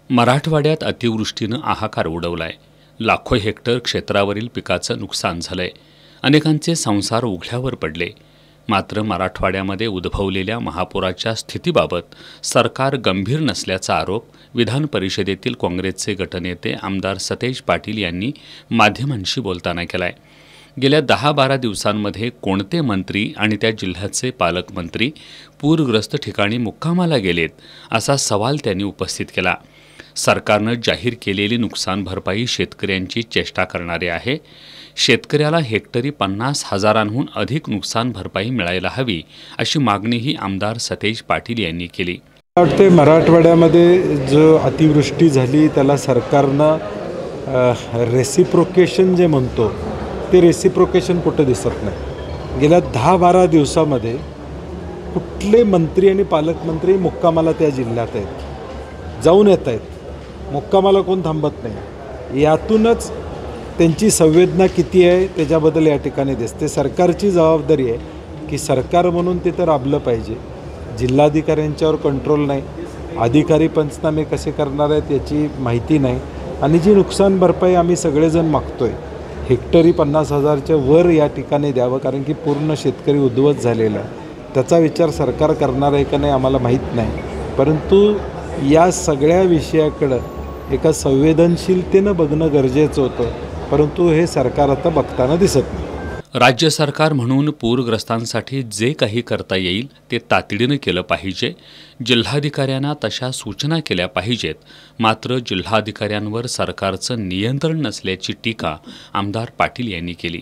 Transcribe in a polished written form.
मराठवाड्यात अतिवृष्टीनं हाहाकार उडवलाय। लाखो हेक्टर क्षेत्रावरील पिकाचं नुकसान झालंय। अनेकांचे संसार उघड्यावर पडले। मात्र मराठवाड्यामध्ये उद्भवलेल्या महापुराच्या स्थितीबाबत सरकार गंभीर नसल्याचा आरोप विधान परिषदेतील काँग्रेसचे गटनेते आमदार सतेज पाटील यांनी माध्यमांशी बोलताना केलाय। गेल्या 10-12 दिवसांमध्ये कोणते मंत्री आणि त्या जिल्ह्याचे पालकमंत्री पूरग्रस्त ठिकाणी मुक्कामाला गेलेत असा सवाल त्यांनी उपस्थित केला। सरकारनं जाहीर केलेली नुकसान भरपाई शेतकऱ्यांची चेष्टा करणारे आहे। शेतकऱ्याला हेक्टरी 50,000हून अधिक नुकसान भरपाई मिळायला हवी अशी मागणीही आमदार सतेज पाटील यांनी केली। वाटते मराठवाड्यामध्ये जो अतिवृष्टी झाली त्याला सरकारनं रेसिप्रोकेशन जे म्हणतो ते रेसिप्रोकेशन कुठं दिसत नाही। गेल्या 10-12 दिवसामध्ये कुठले मंत्री आणि पालकमंत्री मुक्कामाला त्या जिल्ह्यात आहेत, जाऊन येत आहेत। मुक्कामाला कोण थांबत नाही। यातूनच त्यांची संवेदना किती आहे त्याच्याबद्दल या ठिकाणी दिसते। सरकारची जबाबदारी आहे की सरकार म्हणून तिथं राबलं पाहिजे। जिल्हाधिकाऱ्यांच्यावर कंट्रोल नाही, अधिकारी पंचनामे कसे करणार आहेत याची माहिती नाही। आणि जी नुकसान भरपाई आम्ही सगळेजण मागतोय हेक्टरी 50,000च्या वर या ठिकाणी द्यावं, कारण की पूर्ण शेतकरी उद्ध्वस्त झालेला आहे। त्याचा विचार सरकार करणार आहे का नाही आम्हाला माहीत नाही, परंतु या सगळ्या विषयाकडं एका संवेदनशीलतेनं बघणं गरजेचं होतं, परंतु हे सरकार आता बघताना दिसत नाही। राज्य सरकार म्हणून पूरग्रस्तांसाठी जे काही करता येईल ते तातडीनं केलं पाहिजे। जिल्हाधिकाऱ्यांना तशा सूचना केल्या पाहिजेत। मात्र जिल्हाधिकाऱ्यांवर सरकारचं नियंत्रण नसल्याची टीका आमदार पाटील यांनी केली।